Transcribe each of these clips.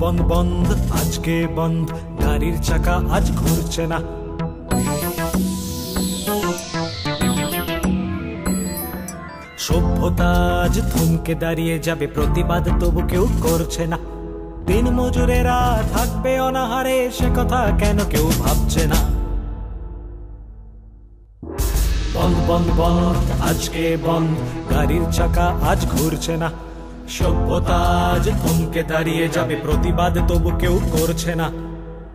বন্ধ বন্ধ আজকে বন্ধ, গাড়ির চাকা আজ ঘুরছে না। সভ্যতা আজ থমকে দাঁড়িয়ে যাবে, প্রতিবাদ তবু কেউ করছে না। দিন মজুরেরা থাকবে অনাহারে, সে কথা কেন কেউ ভাবছে না। বন্ধ বন্ধ বন্ধ আজকে বন্ধ, গাড়ির চাকা আজ ঘুরছে না। সভ্যতা আজ থমকে দাঁড়িয়ে যাবে, প্রতিবাদ তবু কেউ করছে না।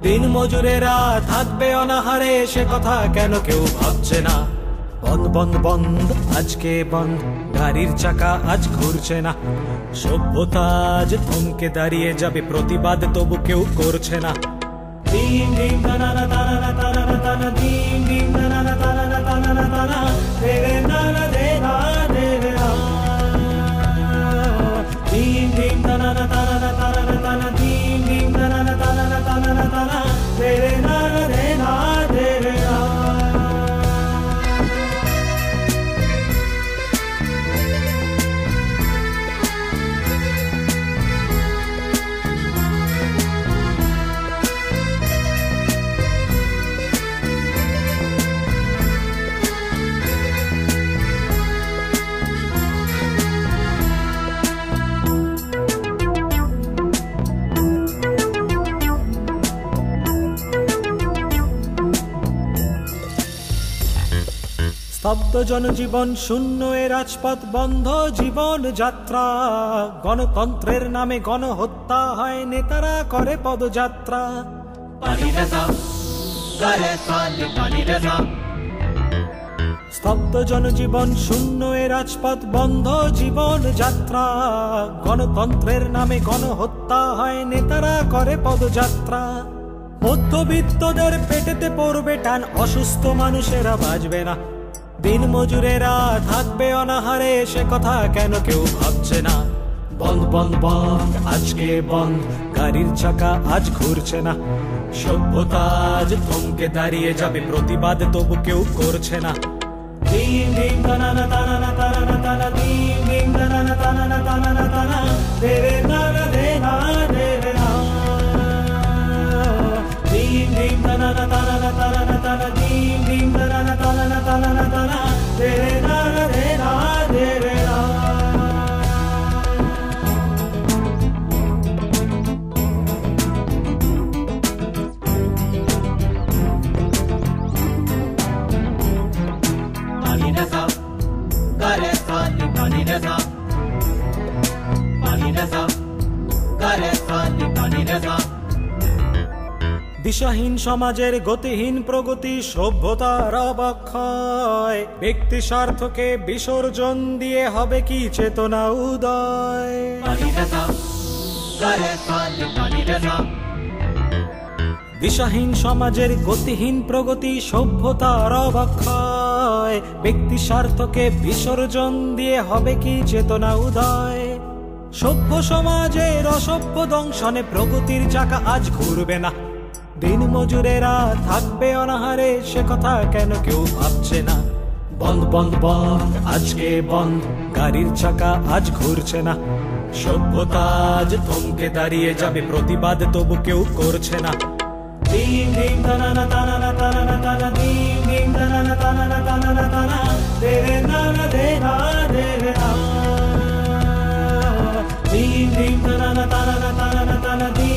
দিন মজুরেরা থাকবে অনাহারে, সে কথা কেন কেউ ভাবছে না। বন্ধ বন্ধ বন্ধ আজকে বন্ধ, গাড়ির চাকা আজ ঘুরছে না। সভ্যতা আজ থমকে দাঁড়িয়ে যাবে, প্রতিবাদ তবু কেউ করছে না। দিন দিন তানানা তানানা তানানা তানা, দিন দিন তানানা তানানা তানানা তানা, রে নানা রে না রে না। দিন দিন তানানা তানানা তানানা তানা, দিন দিন তানানা তানানা তানানা তানা, রে নানা রে না রে না। স্তব্ধ জনজীবন শূন্য এ রাজপথ, বন্ধ জীবন যাত্রা। গণতন্ত্রের নামে গণহত্যা হয়, নেতারা করে পদযাত্রা। স্তব্ধ জনজীবন শূন্য এ রাজপথ, বন্ধ জীবন যাত্রা। গণতন্ত্রের নামে গণহত্যা হয়, নেতারা করে পদযাত্রা। মধ্যবিত্তদের পেটেতে পড়বে টান, অসুস্থ মানুষেরা বাঁচবে না। দিন মজুরেরা থাকবে অনাহারে, সে কথা কেন কেউ ভাবছে না। বন্ধ বন্ধ বন্ধ আজকে বন্ধ, গাড়ির চাকা আজ ঘুরছে না। সভ্যতা আজ থমকে দাঁড়িয়ে যাবে, প্রতিবাদ তবু কেউ করছে না। দিন দিন তানানা তানানা তানানা তানা, দিন দিন তানানা তানানা তানানা তানা, রে নানা রে না রে না। দিন দিন তানানা তানানা তানানা তানা, দিন দিন তানানা তানানা তানানা তানা, রে নানা রে না রে না। দিশাহীন সমাজের গতিহীন প্রগতি, সভ্যতার অবক্ষয়। ব্যক্তি স্বার্থকে বিসর্জন দিয়ে হবে কি চেতনা উদয়। দিশাহীন সমাজের গতিহীন প্রগতি, সভ্যতার অবক্ষয়। ব্যক্তি স্বার্থকে বিসর্জন দিয়ে হবে কি চেতনা উদয়। সভ্য সমাজের অসভ্য দংশনে প্রগতির চাকা আজ ঘুরবে না। দিন মজুরেরা থাকবে অনাহারে, সে কথা কেন কেউ ভাবছে না। বন্ধ বন্ধ বন্ধ আজকে বন্ধ, গাড়ির চাকা আজ ঘুরছে না। সভ্যতা আজ থমকে দাঁড়িয়ে যাবে, প্রতিবাদ তবু কেউ করছে না। দিন দিন তানানা তানানা তানানা তানা, দিন দিন তানানা তানানা তানানা তানা, রে নানা রে না রে না। দিন দিন তানানা তানানা তানানা তানা, দিন